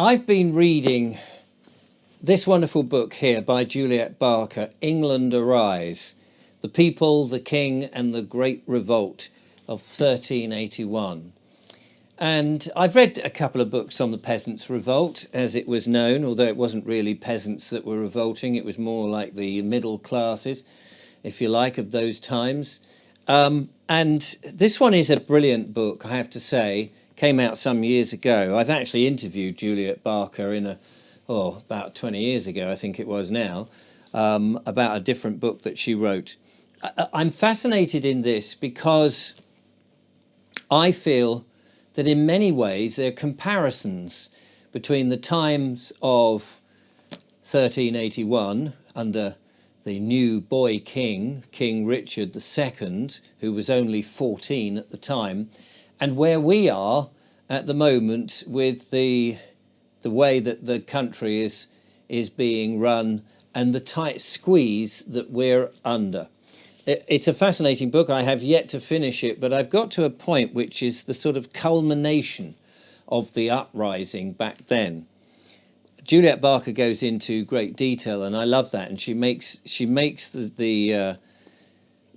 I've been reading this wonderful book here by Juliet Barker, England Arise, The People, the King and the Great Revolt of 1381. And I've read a couple of books on the Peasants' Revolt, as it was known, although it wasn't really peasants that were revolting. It was more like the middle classes, if you like, of those times. And this one is a brilliant book, I have to say. Came out some years ago. I've actually interviewed Juliet Barker about 20 years ago, I think it was now, about a different book that she wrote. I'm fascinated in this because I feel that in many ways there are comparisons between the times of 1381 under the new boy king, King Richard II, who was only 14 at the time, and where we are at the moment with the way that the country is being run and the tight squeeze that we're under. It's a fascinating book. I have yet to finish it, but I've got to a point which is the sort of culmination of the uprising back then. Juliet Barker goes into great detail, and I love that. And she makes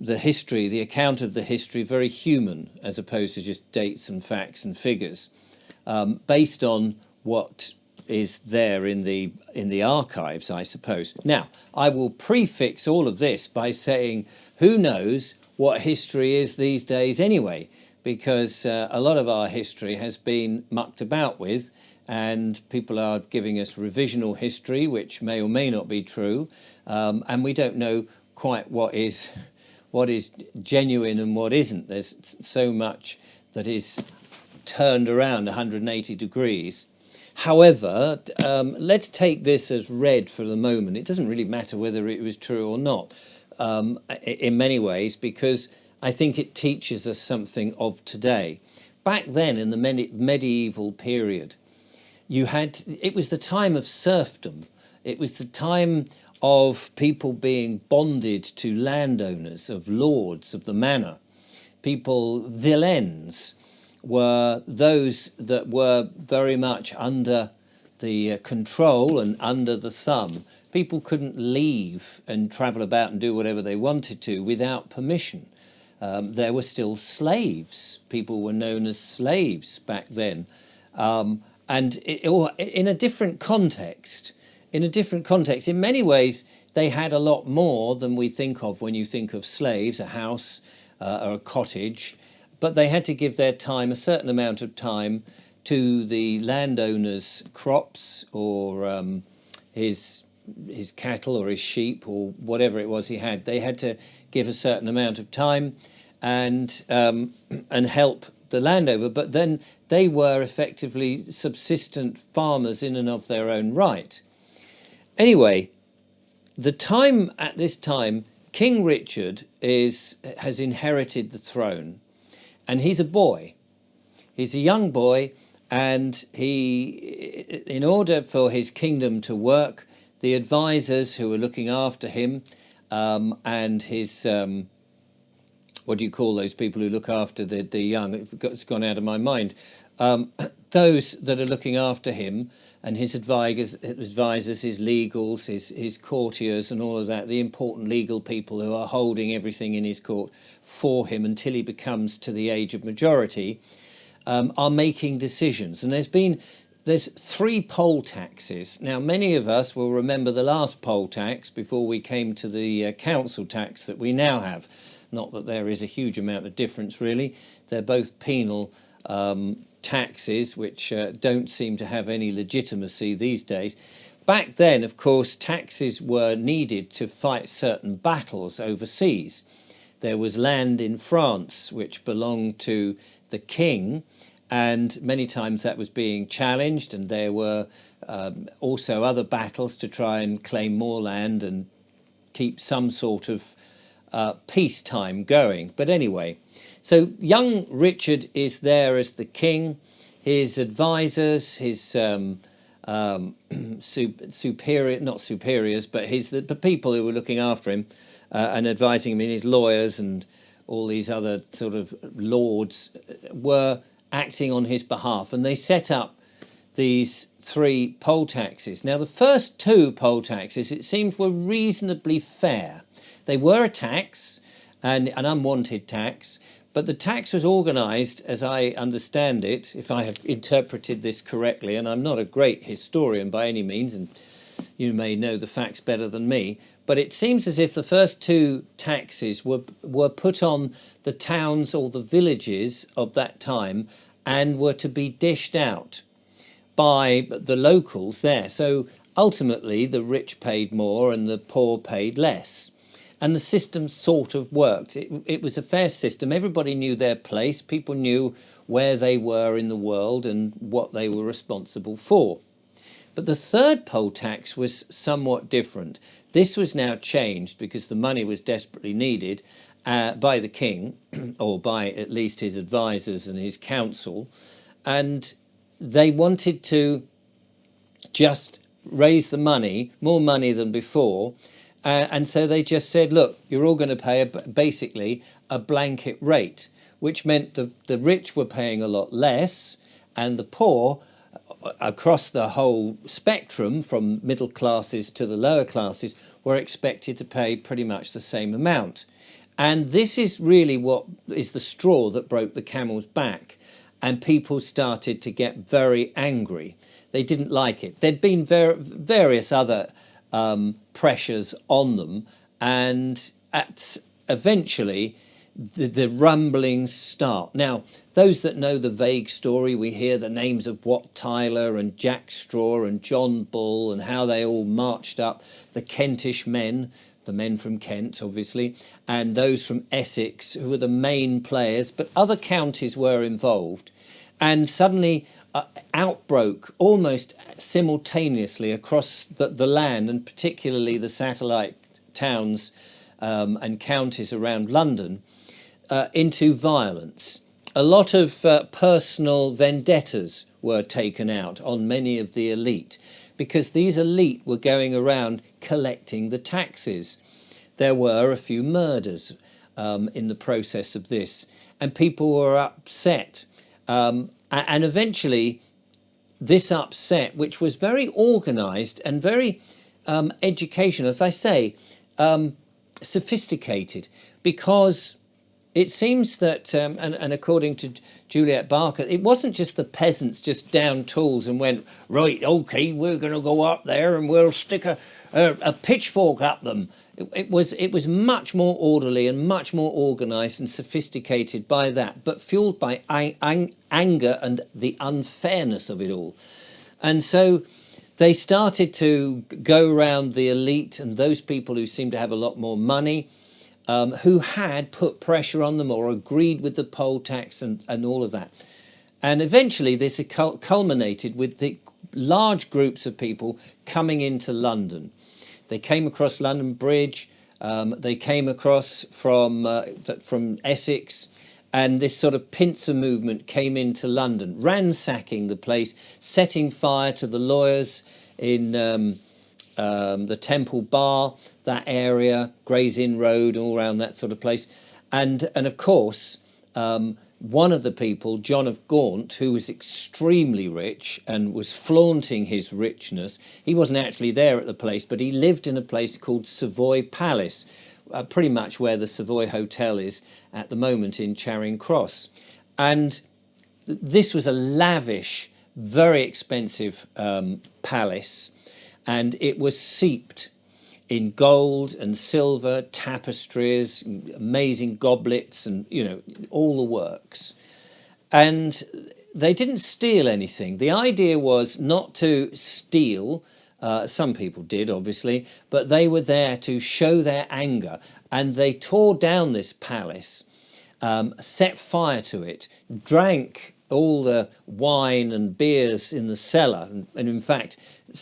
the history, the account of the history, very human, as opposed to just dates and facts and figures, based on what is there in the archives, I suppose. Now, I will prefix all of this by saying, who knows what history is these days anyway, because a lot of our history has been mucked about with, and people are giving us revisional history, which may or may not be true, and we don't know quite what is genuine and what isn't. There's so much that is turned around 180 degrees. However, let's take this as read for the moment. It doesn't really matter whether it was true or not, in many ways, because I think it teaches us something of today. Back then, in the medieval period, it was the time of serfdom. It was the time of people being bonded to landowners, of lords of the manor. Villeins were those that were very much under the control and under the thumb. People couldn't leave and travel about and do whatever they wanted to without permission. There were still slaves. People were known as slaves back then. And in a different context, in many ways, they had a lot more than we think of when you think of slaves, a house or a cottage, but they had to give their time, a certain amount of time, to the landowner's crops or his cattle or his sheep or whatever it was he had. They had to give a certain amount of time and help the landowner, but then they were effectively subsistent farmers in and of their own right. Anyway, at this time, King Richard has inherited the throne, and he's a boy. He's a young boy, and in order for his kingdom to work, the advisors who are looking after him and his what do you call those people who look after the young? It's gone out of my mind. Those that are looking after him and his advisors, his legals, his courtiers and all of that, the important legal people who are holding everything in his court for him until he becomes to the age of majority, are making decisions. And there's 3 poll taxes. Now, many of us will remember the last poll tax before we came to the council tax that we now have. Not that there is a huge amount of difference, really. They're both penal taxes, which don't seem to have any legitimacy these days. Back then, of course, taxes were needed to fight certain battles overseas. There was land in France which belonged to the king, and many times that was being challenged, and there were also other battles to try and claim more land and keep some sort of peacetime going. But anyway, so young Richard is there as the king. His advisors, his superior, not superiors, but the people who were looking after him and advising him, his lawyers and all these other sort of lords, were acting on his behalf, and they set up these three poll taxes. Now, the first two poll taxes, it seemed, were reasonably fair. They were a tax, and an unwanted tax, but the tax was organised, as I understand it, if I have interpreted this correctly, and I'm not a great historian by any means, and you may know the facts better than me, but it seems as if the first two taxes were put on the towns or the villages of that time and were to be dished out by the locals there. So ultimately the rich paid more and the poor paid less. And the system sort of worked. It was a fair system. Everybody knew their place. People knew where they were in the world and what they were responsible for. But the third poll tax was somewhat different. This was now changed because the money was desperately needed by the king, or by at least his advisors and his council. And they wanted to just raise the money, more money than before. And so they just said, look, you're all going to pay basically a blanket rate, which meant the rich were paying a lot less and the poor, across the whole spectrum from middle classes to the lower classes, were expected to pay pretty much the same amount. And this is really what is the straw that broke the camel's back. And people started to get very angry. They didn't like it. There'd been various other pressures on them, and eventually the rumblings start. Now, those that know the vague story, we hear the names of Wat Tyler and Jack Straw and John Bull and how they all marched up, the Kentish men, the men from Kent obviously, and those from Essex, who were the main players, but other counties were involved. And suddenly outbroke almost simultaneously across the land, and particularly the satellite towns and counties around London, into violence. A lot of personal vendettas were taken out on many of the elite, because these elite were going around collecting the taxes. There were a few murders in the process of this, and people were upset. And eventually this upset, which was very organised and very educational, as I say, sophisticated, because it seems that, and according to Juliet Barker, it wasn't just the peasants just down tools and went, right, OK, we're going to go up there and we'll stick a pitchfork up them. It was much more orderly and much more organised and sophisticated by that, but fuelled by anger and the unfairness of it all. And so they started to go around the elite and those people who seemed to have a lot more money, who had put pressure on them or agreed with the poll tax and all of that. And eventually this culminated with the large groups of people coming into London. They came across London Bridge, they came across from Essex, and this sort of pincer movement came into London, ransacking the place, setting fire to the lawyers in the Temple Bar, that area, Gray's Inn Road, all around that sort of place. And of course, one of the people, John of Gaunt, who was extremely rich and was flaunting his richness, he wasn't actually there at the place, but he lived in a place called Savoy Palace, pretty much where the Savoy Hotel is at the moment in Charing Cross. And this was a lavish, very expensive palace, and it was seeped in gold and silver, tapestries, amazing goblets, and, you know, all the works. And they didn't steal anything. The idea was not to steal. Some people did, obviously, but they were there to show their anger. And they tore down this palace, set fire to it, drank all the wine and beers in the cellar, and in fact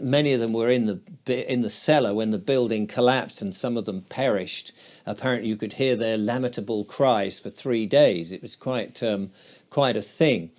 many of them were in the cellar when the building collapsed, and some of them perished. Apparently you could hear their lamentable cries for 3 days. It was quite a thing.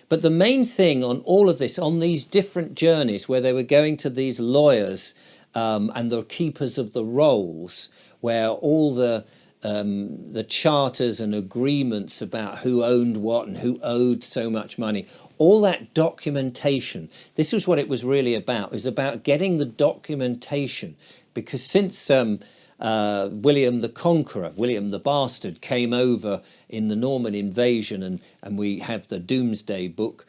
But the main thing on all of this, on these different journeys where they were going to these lawyers and the keepers of the rolls, where all the the charters and agreements about who owned what and who owed so much money, all that documentation. This was what it was really about. It was about getting the documentation, because since William the Conqueror, William the Bastard, came over in the Norman invasion, and we have the Domesday Book,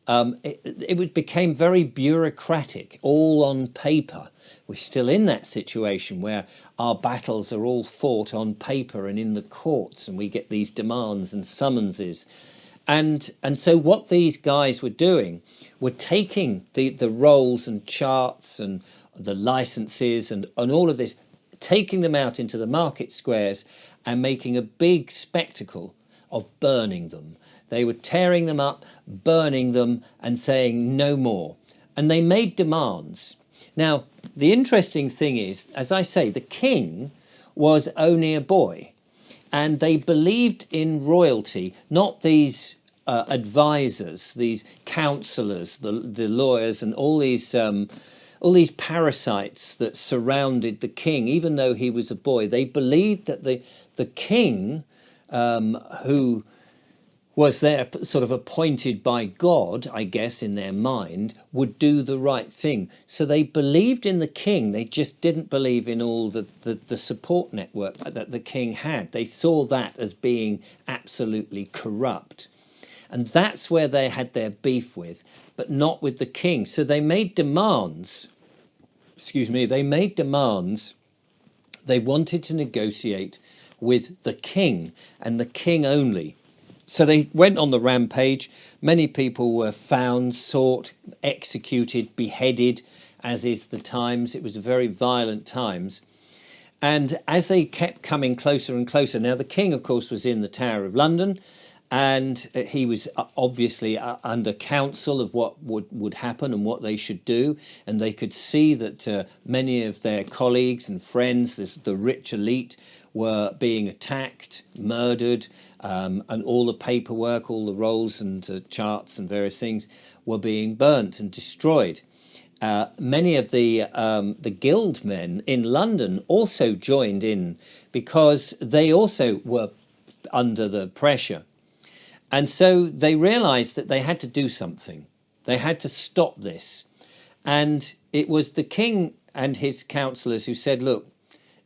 it became very bureaucratic, all on paper. We're still in that situation where our battles are all fought on paper and in the courts, and we get these demands and summonses. And so what these guys were doing were taking the rolls and charts and the licenses and all of this, taking them out into the market squares and making a big spectacle of burning them. They were tearing them up, burning them, and saying no more. And they made demands. Now, the interesting thing is, as I say, the king was only a boy, and they believed in royalty, not these advisors, these councillors, the lawyers, and all these parasites that surrounded the king. Even though he was a boy, they believed that the king, who was there sort of appointed by God, I guess, in their mind, would do the right thing. So they believed in the king. They just didn't believe in all the support network that the king had. They saw that as being absolutely corrupt. And that's where they had their beef with, but not with the king. So they made demands. They made demands. They wanted to negotiate with the king, and the king only. So they went on the rampage. Many people were found, sought, executed, beheaded, as is the times. It was very violent times. And as they kept coming closer and closer, now the king, of course, was in the Tower of London, and he was obviously under counsel of what would happen and what they should do. And they could see that many of their colleagues and friends, the rich elite, were being attacked, murdered, and all the paperwork, all the rolls and charts and various things were being burnt and destroyed. Many of the guild men in London also joined in, because they also were under the pressure. And so they realized that they had to do something. They had to stop this. And it was the king and his councillors who said, look,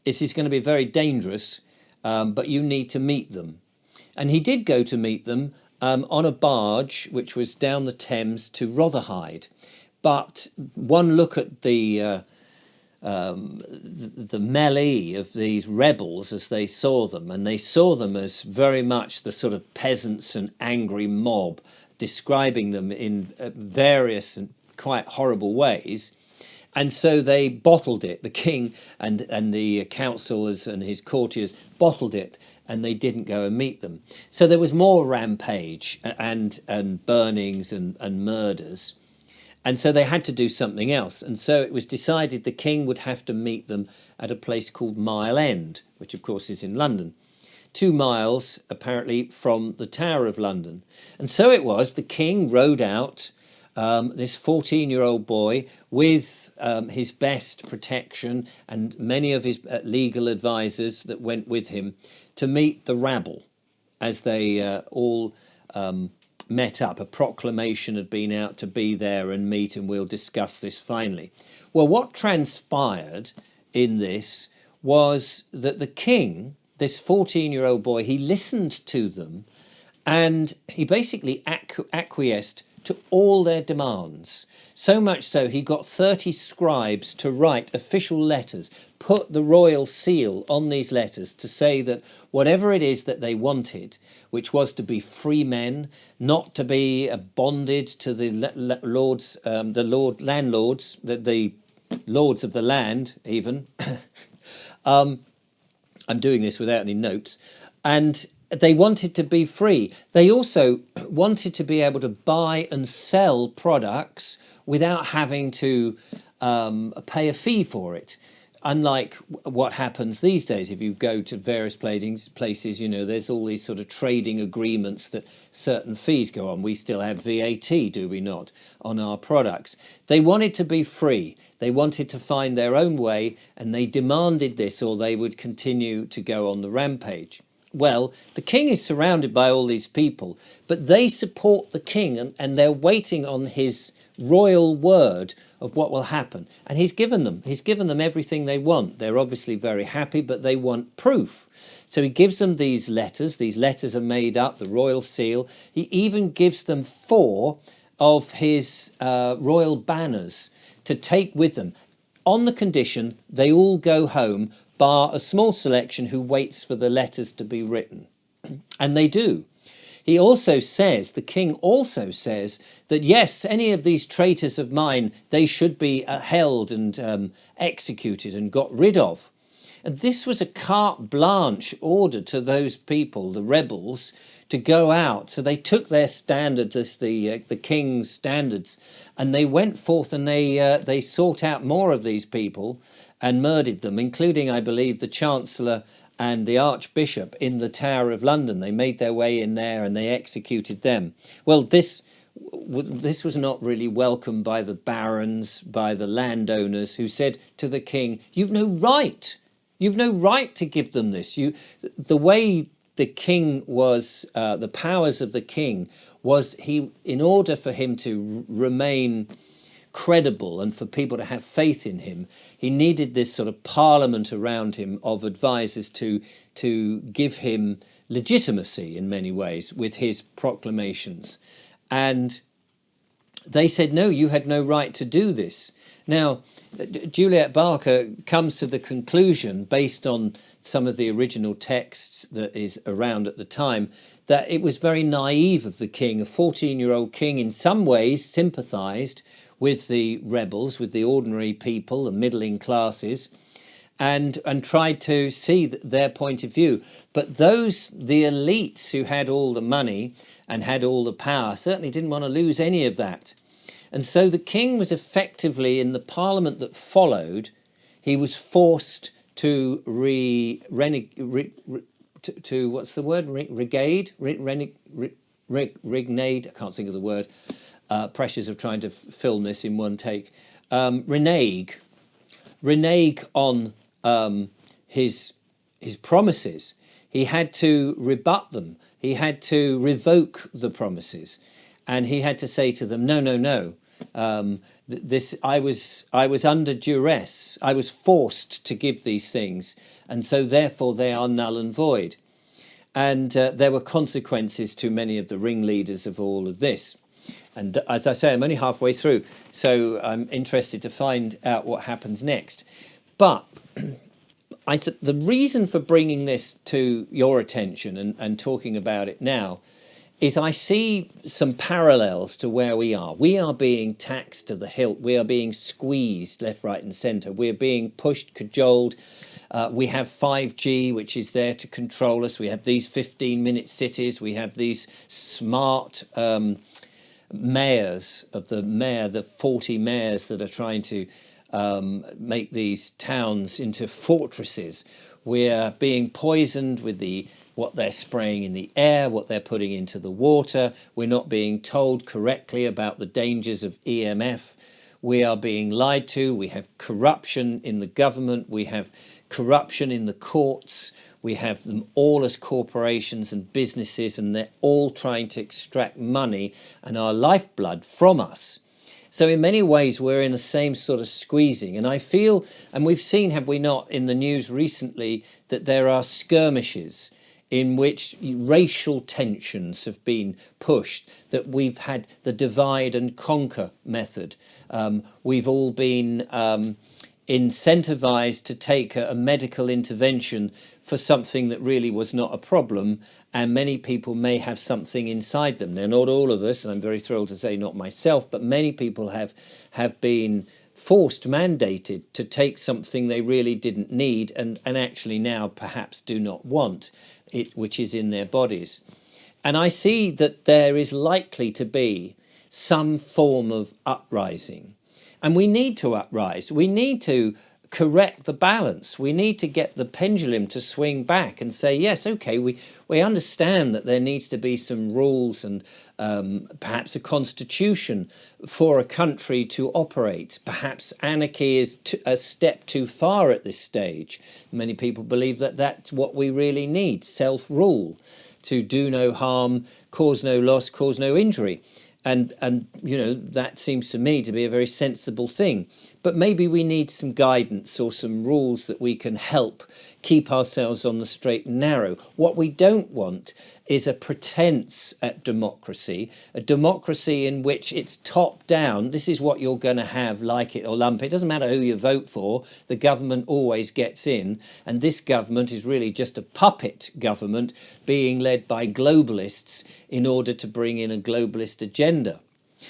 this is going to be very dangerous, but you need to meet them. And he did go to meet them on a barge, which was down the Thames to Rotherhithe. But one look at the melee of these rebels as they saw them, and they saw them as very much the sort of peasants and angry mob, describing them in various and quite horrible ways. And so they bottled it. The king and the councillors and his courtiers bottled it, and they didn't go and meet them. So there was more rampage and burnings and murders. And so they had to do something else. And so it was decided the king would have to meet them at a place called Mile End, which of course is in London, 2 miles apparently from the Tower of London. And so it was, the king rode out, this 14-year-old boy, with his best protection and many of his legal advisors that went with him, to meet the rabble as they all met up. A proclamation had been out to be there and meet, and we'll discuss this finally. Well, what transpired in this was that the king, this 14-year-old boy, he listened to them, and he basically acquiesced to all their demands. So much so, he got 30 scribes to write official letters, put the royal seal on these letters to say that whatever it is that they wanted, which was to be free men, not to be bonded to the lords, landlords, the lords of the land, even. I'm doing this without any notes. And they wanted to be free. They also wanted to be able to buy and sell products without having to pay a fee for it. unlike what happens these days. If you go to various places, there's all these sort of trading agreements that certain fees go on. We still have VAT, do we not, on our products? They wanted to be free. They wanted to find their own way, and they demanded this, or they would continue to go on the rampage. Well, the king is surrounded by all these people, but they support the king, and they're waiting on his royal word of what will happen. And he's given them everything they want. They're obviously very happy, but they want proof. So he gives them these letters. These letters are made up, the royal seal. He even gives them 4 of his royal banners to take with them, on the condition they all go home, bar a small selection who waits for the letters to be written. And they do. He also says, the king also says, that yes, any of these traitors of mine, they should be held and executed and got rid of. And this was a carte blanche order to those people, the rebels, to go out. So they took their standards as the king's standards, and they went forth and they sought out more of these people and murdered them, including, I believe, the Chancellor and the Archbishop in the Tower of London. They made their way in there and they executed them. Well, this was not really welcomed by the barons, by the landowners, who said to the king, "You've no right. You've no right to give them this." The way the king was, the powers of the king was, in order for him to remain credible and for people to have faith in him, he needed this sort of parliament around him of advisors to give him legitimacy in many ways with his proclamations. And they said, no, you had no right to do this. Now, Juliet Barker comes to the conclusion, based on some of the original texts that is around at the time, that it was very naive of the king. A 14-year-old king in some ways sympathised with the rebels, with the ordinary people, the middling classes, and tried to see their point of view. But the elites who had all the money and had all the power, certainly didn't want to lose any of that. And so the king was effectively, in the parliament that followed, he was forced to what's the word? Renegade? I can't think of the word. Pressures of trying to film this in one take. Renege on his promises. He had to rebut them. He had to revoke the promises, and he had to say to them, no. I was under duress. I was forced to give these things, and so therefore they are null and void. And there were consequences to many of the ringleaders of all of this. And as I say, I'm only halfway through, so I'm interested to find out what happens next. But the reason for bringing this to your attention and talking about it now is I see some parallels to where we are. We are being taxed to the hilt. We are being squeezed left, right and centre. We're being pushed, cajoled. We have 5G, which is there to control us. We have these 15-minute cities. We have these smart mayors of the 40 mayors that are trying to make these towns into fortresses. We're being poisoned with what they're spraying in the air, what they're putting into the water. We're not being told correctly about the dangers of EMF. We are being lied to. We have corruption in the government. We have corruption in the courts. We have them all as corporations and businesses, and they're all trying to extract money and our lifeblood from us. So in many ways, we're in the same sort of squeezing. And I feel, and we've seen, have we not, in the news recently, that there are skirmishes in which racial tensions have been pushed, that we've had the divide and conquer method. We've all been incentivized to take a medical intervention for something that really was not a problem, and many people may have something inside them. Now, not all of us, and I'm very thrilled to say not myself, but many people have been forced, mandated to take something they really didn't need and actually now perhaps do not want, which is in their bodies. And I see that there is likely to be some form of uprising. And we need to uprise. We need to correct the balance. We need to get the pendulum to swing back and say, yes, okay, we understand that there needs to be some rules and perhaps a constitution for a country to operate. Perhaps anarchy is a step too far at this stage. Many people believe that that's what we really need, self-rule, to do no harm, cause no loss, cause no injury. And you know, that seems to me to be a very sensible thing. But maybe we need some guidance or some rules that we can help keep ourselves on the straight and narrow. What we don't want is a pretense at democracy, a democracy in which it's top down. This is what you're going to have, like it or lump it. It doesn't matter who you vote for, the government always gets in. And this government is really just a puppet government being led by globalists in order to bring in a globalist agenda.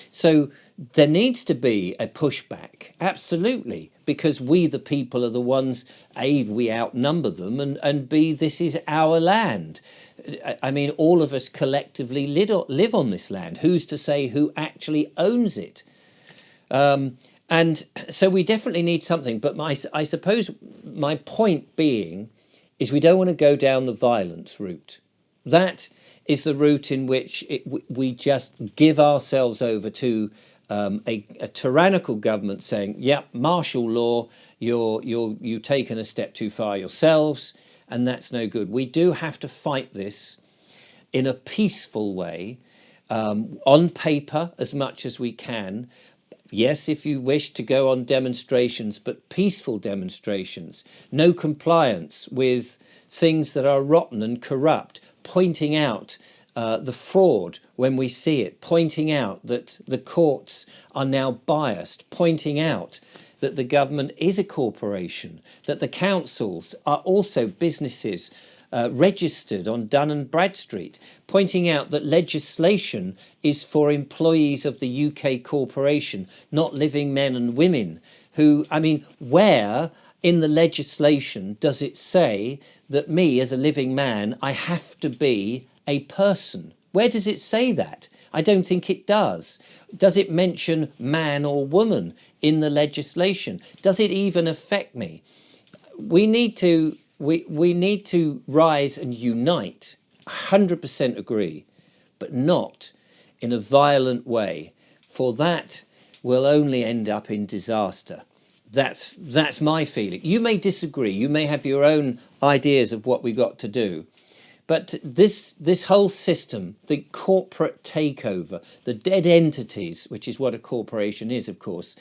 So there needs to be a pushback, absolutely, because we, the people, are the ones, A, we outnumber them, and B, this is our land. I mean, all of us collectively live on this land. Who's to say who actually owns it? And so we definitely need something. But I suppose my point being is we don't want to go down the violence route. That is the route in which we just give ourselves over to a tyrannical government saying, yep, martial law, you've taken a step too far yourselves, and that's no good. We do have to fight this in a peaceful way, on paper as much as we can. Yes, if you wish to go on demonstrations, but peaceful demonstrations, no compliance with things that are rotten and corrupt, pointing out the fraud when we see it, pointing out that the courts are now biased, pointing out that the government is a corporation, that the councils are also businesses registered on Dun and Bradstreet, pointing out that legislation is for employees of the UK corporation, not living men and women who, I mean, where in the legislation does it say that me as a living man, I have to be a person? Where does it say that? I don't think it does. Does it mention man or woman in the legislation? Does it even affect me? We need to rise and unite. 100% agree, but not in a violent way, for that will only end up in disaster. That's my feeling. You may disagree. You may have your own ideas of what we got to do. But this whole system, the corporate takeover, the dead entities, which is what a corporation is, of course,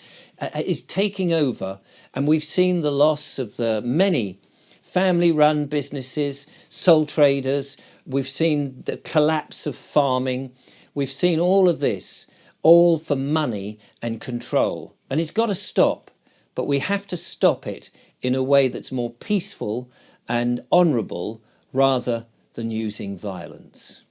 is taking over. And we've seen the loss of the many family-run businesses, sole traders. We've seen the collapse of farming. We've seen all of this, all for money and control. And it's got to stop. But we have to stop it in a way that's more peaceful and honourable rather than using violence.